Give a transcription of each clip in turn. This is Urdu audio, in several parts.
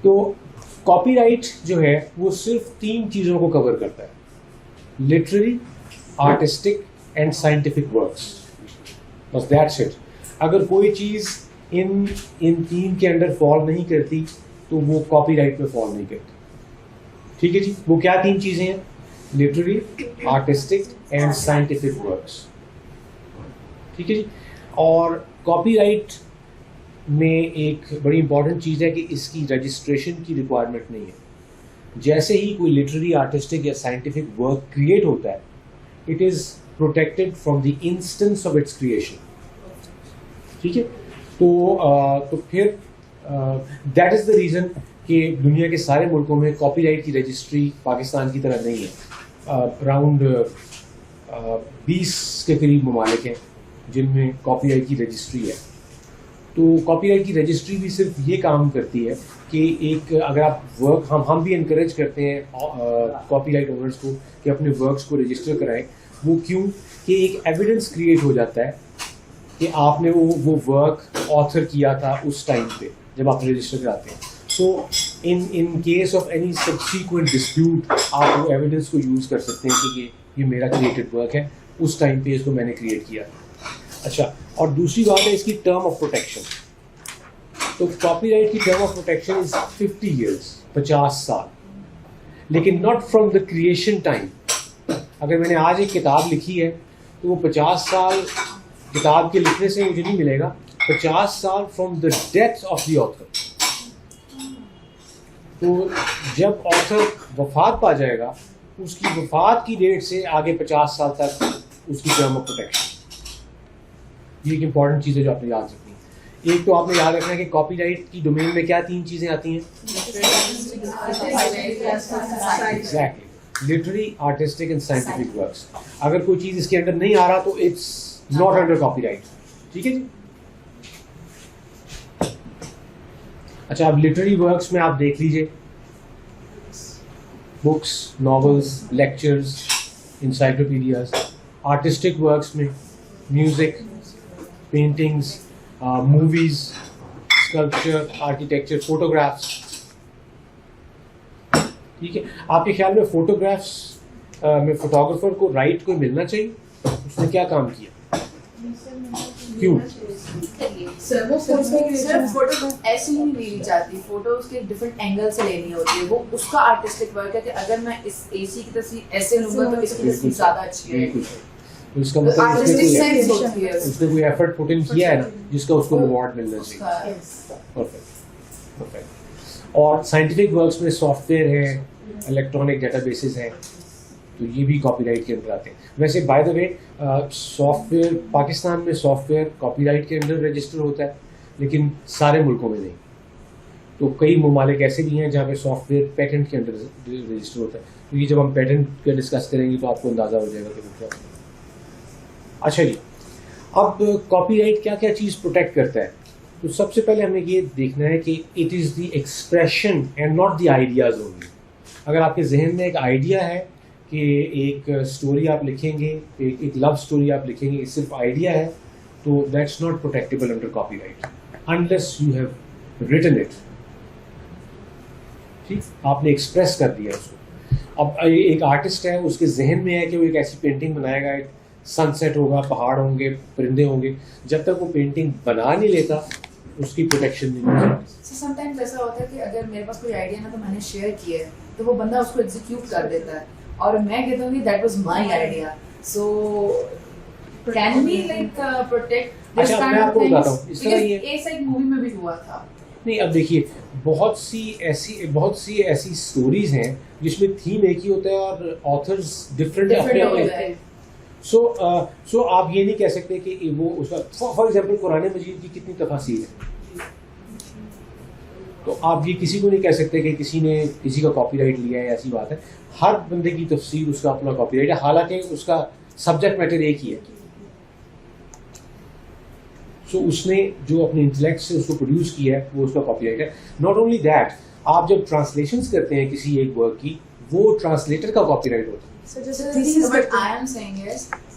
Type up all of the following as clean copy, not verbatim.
تو کاپی رائٹ جو ہے وہ صرف 3 چیزوں کو کور کرتا ہے: literary, artistic and scientific works. بس دیٹس اٹ. اگر کوئی چیز ان 3 کے انڈر فال نہیں کرتی تو وہ کاپی رائٹ میں فال نہیں کرتی. ٹھیک ہے جی. وہ کیا 3 چیزیں ہیں؟ Literary, artistic and scientific works. ٹھیک ہے جی. اور کاپی رائٹ میں ایک بڑی امپورٹنٹ چیز ہے کہ اس کی رجسٹریشن کی ریکوائرمنٹ نہیں ہے. جیسے ہی کوئی لٹریری، آرٹسٹک یا سائنٹیفک ورک کریٹ ہوتا ہے، it is protected from the instance of its creation. ٹھیک ہے. تو پھر دیٹ از دا ریزن کہ دنیا کے سارے ملکوں میں کاپی رائٹ کی رجسٹری پاکستان کی طرح نہیں ہے. اراؤنڈ 20 کے قریب ممالک ہیں جن میں کاپی رائٹ کی رجسٹری ہے. تو کاپی رائٹ کی رجسٹری بھی صرف یہ کام کرتی ہے کہ ایک اگر آپ ورک ہم بھی انکریج کرتے ہیں کاپی رائٹ اونرز کو کہ اپنے ورکس کو رجسٹر کرائیں. وہ کیوں؟ کہ ایک ایویڈنس کریٹ ہو جاتا ہے کہ آپ نے وہ ورک آتھر کیا تھا اس ٹائم پہ جب آپ رجسٹر کراتے ہیں. So in case of any subsequent dispute آپ وہ ایویڈنس کو یوز کر سکتے ہیں کہ یہ میرا کریٹڈ ورک ہے، اس ٹائم پہ اس کو میں نے کریٹ کیا. اچھا. اور دوسری بات ہے اس کی ٹرم آف پروٹیکشن. تو کاپی رائٹ کی term of protection is 50 years، 50 سال. لیکن not from the creation time. اگر میں نے آج ایک کتاب لکھی ہے تو وہ 50 سال کتاب کے لکھنے سے مجھے نہیں ملے گا. 50 سال from the death of the author. تو جب آتھر وفات پا جائے گا، اس کی وفات کی ڈیٹ سے آگے 50 سال تک اس کی ٹرم آف پروٹیکشن. یہ ایک امپورٹنٹ چیز ہے جو آپ نے یاد رکھنی ہے. ایک تو آپ نے یاد رکھنا ہے کہ کاپی رائٹ کی ڈومین میں کیا 3 چیزیں آتی ہیں؟ Exactly, literary, artistic and scientific works. اگر کوئی چیز اس کے اندر نہیں آ رہا تو it's not under copyright. ٹھیک ہے جی. اچھا. اب لٹریری ورکس میں آپ دیکھ لیجیے books, novels, lectures, encyclopedias. Artistic works میں music, paintings, movies, sculpture, architecture, photographs. ٹھیک ہے. آپ کے خیال میں فوٹوگرافس میں فوٹوگرافر کو رائٹ کوئی ملنا چاہیے؟ اس نے کیا کام کیا؟ کیوں؟ سر وہ فوٹو ایسی نہیں لینی چاہتی. فوٹو اس کے ڈفرینٹ اینگل سے لینی ہوتی ہے. وہ اس کا آرٹسٹک ورک ہے کہ اگر میں اس اے سی کی تصویر ایسے لوں گا تو اس کی تصویر زیادہ اچھی ہے. اس کا مطلب اس نے کوئی ایفرٹ پٹ ان کیا ہے نا جس کا اس کو ریوارڈ ملنا چاہیے. پرفیکٹ. اور سائنٹیفک ورکس میں سافٹ ویئر ہے، الیکٹرانک ڈیٹا بیسز ہیں، تو یہ بھی کاپی رائٹ کے اندر آتے ہیں. ویسے by the way soft where Pakistan میں سافٹ ویئر کاپی رائٹ کے اندر رجسٹر ہوتا ہے لیکن سارے ملکوں میں نہیں. تو کئی ممالک ایسے بھی ہیں جہاں پہ سافٹ ویئر پیٹنٹ کے اندر رجسٹر ہوتا ہے. تو یہ جب ہم پیٹنٹ کا ڈسکس کریں گے تو آپ کو اندازہ ہو جائے گا کہ وہ کیا. اچھا جی. اب کاپی رائٹ کیا کیا چیز پروٹیکٹ کرتا ہے؟ تو سب سے پہلے ہمیں یہ دیکھنا ہے کہ it is the expression and not the ideas only. اگر آپ کے ذہن میں ایک آئیڈیا ہے کہ ایک اسٹوری آپ لکھیں گے، ایک لو اسٹوری آپ لکھیں گے، صرف آئیڈیا ہے، تو that's not protectable under copyright unless you have written it. ٹھیک. آپ نے ایکسپریس کر دیا اس کو. اب ایک آرٹسٹ ہے، اس کے ذہن میں ہے کہ وہ ایک ایسی پینٹنگ بنائے گا، ایک سن سیٹ ہوگا، پہاڑ ہوں گے، پرندے ہوں گے. جب تک وہ پینٹنگ بنا نہیں لیتا اس کی پروٹیکشن نہیں مل سکتی. سم ٹائمز ایسا ہوتا ہے کہ اگر میرے پاس کوئی آئیڈیا نا تو میں نے شیئر کیا ہے تو وہ بندہ اس کو ایگزیکیوٹ کر دیتا ہے اور میں کہتا ہوں کہ that was my idea. So can we like protect this kind of things? اس طرح یہ ایسا ایک مووی میں بھی ہوا تھا. نہیں. اب دیکھیے بہت سی ایسی اسٹوریز ہیں جس میں تھیم ایک ہی ہوتا ہے اور آتھرز ڈفرینٹ ہوتے ہیں. سو آپ یہ نہیں کہہ سکتے کہ وہ اس کا فار ایگزامپل قرآن مجید کی کتنی تفاسیر ہے، تو آپ یہ کسی کو نہیں کہہ سکتے کہ کسی نے کسی کا کاپی رائٹ لیا ہے. ایسی بات ہے. ہر بندے کی تفسیر اس کا اپنا کاپی رائٹ ہے، حالانکہ اس کا سبجیکٹ میٹر ایک ہی ہے. سو اس نے جو اپنے انٹلیکٹ سے اس کو پروڈیوس کیا ہے وہ اس کا کاپی رائٹ ہے. ناٹ اونلی دیٹ، آپ جب ٹرانسلیشنس کرتے ہیں کسی ایک ورک کی، وہ ٹرانسلیٹر کا کاپی رائٹ ہوتا ہے. So what I am saying is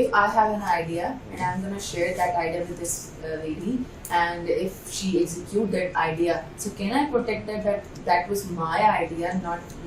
if I have an idea and I'm gonna share that idea with this lady, and if she execute that idea, so can I protect that was my idea, not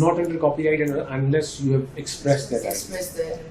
not under copyright and unless you have expressed that idea. Express that in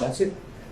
That's it.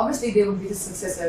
Obviously, they would be the successor.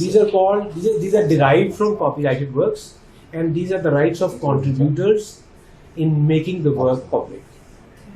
these are derived from copyrighted works and these are the rights of contributors in making the work public.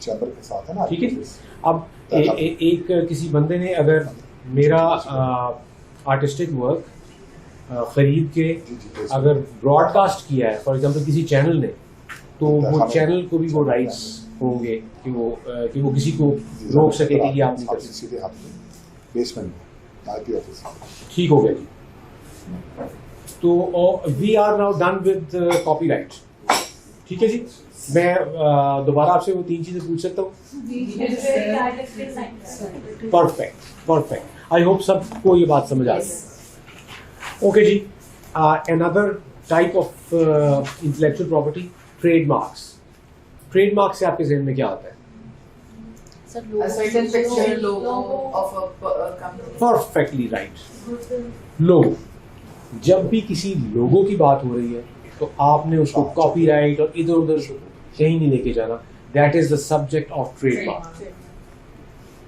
Chamber کے ساتھ ہے نا. ٹھیک ہے جی. اب ایک کسی بندے نے اگر میرا آرٹسٹک ورک خرید کے اگر براڈ کاسٹ کیا ہے فار ایگزامپل کسی چینل نے, تو وہ چینل کو بھی وہ رائٹس ہوں گے کہ وہ کسی کو روک سکے کہ یہ آپ نہیں کر سکتے. سیدھے ہاتھ میں بیسمنٹ میں آئی پی آفس. ٹھیک ہو گیا جی. تو we are now done with copyright. ٹھیک ہے جی. میں دوبارہ آپ سے وہ 3 چیزیں پوچھ سکتا ہوں؟ پرفیکٹ. آئی ہوپ سب کو یہ بات سمجھ آ گئی. اوکے جی. another type of intellectual property, trademarks. Trademark سے آپ کے ذہن میں کیا آتا ہے؟ A certain picture, logo of a company. Perfectly right. Logo. جب بھی کسی لوگو کی بات ہو رہی ہے تو آپ نے اس کو کاپی رائٹ اور ادھر ادھر کہیں نہیں لے کے جانا. That is the subject of trademark.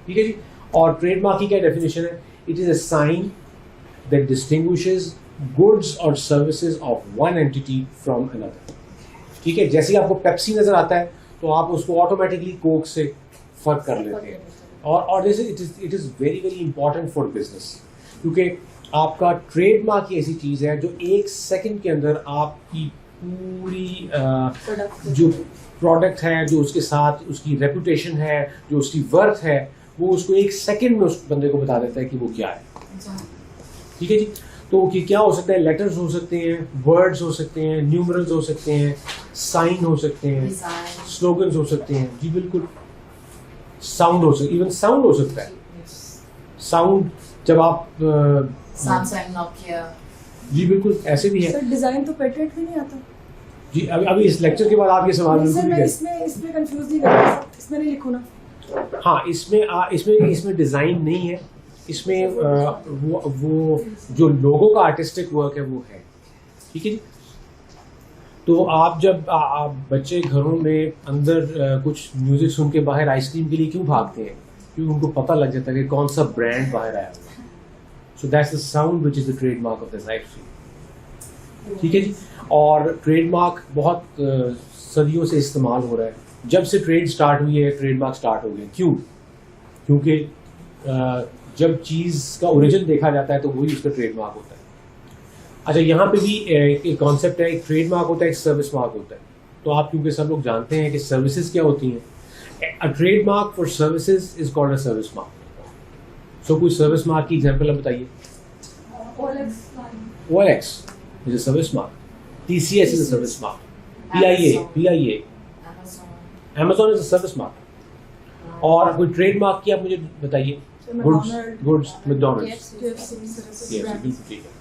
ٹھیک ہے جی. اور ٹریڈ مارک کی کیا ڈیفینیشن ہے؟ It is a sign that distinguishes goods اور services of one entity from another. ٹھیک ہے. جیسے آپ کو پیپسی نظر آتا ہے تو آپ اس کو آٹومیٹکلی کوک سے فرق کر لیتے ہیں. اور جیسے it is very very important for business, کیونکہ آپ کا ٹریڈ مارک یہ ایسی چیز ہے جو 1 سیکنڈ کے اندر آپ کی پوری جو پروڈکٹ ہے, جو اس کے ساتھ اس کی ریپوٹیشن ہے, جو اس کی ورتھ ہے, وہ اس کو 1 سیکنڈ میں اس بندے کو بتا دیتا ہے کہ وہ کیا ہے. ٹھیک ہے جی. تو کہ کیا ہو سکتا ہے؟ لیٹرز ہو سکتے ہیں, ورڈز ہو سکتے ہیں, نیومرلز ہو سکتے ہیں, سائن ہو سکتے ہیں, سلوگنز ہو سکتے ہیں. جی بالکل. ساؤنڈ ہو سکتا ہے, ایون ساؤنڈ ہو سکتا ہے. ساؤنڈ جب آپ سیمسنگ, نوکیا. جی بالکل ایسے بھی ہے. سر ڈیزائن تو پیٹنٹ بھی نہیں آتا. جی ابھی اس لیکچر کے بعد آپ یہ سوال سر میں اس میں کنفیوز نہیں کر رہا, اس میں نہیں لکھوں نا. ہاں اس میں ڈیزائن نہیں ہے. اس میں وہ جو لوگوں کا آرٹسٹک ورک ہے وہ ہے. ٹھیک ہے جی. تو آپ جب بچے گھروں میں اندر کچھ میوزک سن کے باہر آئس کریم کے لیے کیوں بھاگتے ہیں؟ کیونکہ ان کو پتہ لگ جاتا ہے کہ کون سا برانڈ باہر آیا ہوا ہے. So that's the sound which is the trademark of this ice cream. ٹھیک ہے جی. اور ٹریڈ مارک بہت صدیوں سے استعمال ہو رہا ہے. جب سے ٹریڈ سٹارٹ ہوئی ہے ٹریڈ مارک سٹارٹ ہو گئے. کیوں؟ کیونکہ جب چیز کا اوریجن دیکھا جاتا ہے تو وہی اس کا ٹریڈ مارک ہوتا ہے. اچھا یہاں پہ بھی ایک کانسیپٹ ہے, ایک ٹریڈ مارک ہوتا ہے, ایک سروس مارک ہوتا ہے. تو آپ کیونکہ سب لوگ جانتے ہیں کہ سروسز کیا ہوتی ہیں. A trade mark for services is called a service mark. So کوئی سروس مارک کی ایگزامپل آپ بتائیے. OLX is a service mark. TCS is a service mark. PIA. Amazon is a service mark. اور کوئی ٹریڈ مارک کی آپ مجھے بتائیے. Goods, McDonald's. بالکل ٹھیک ہے.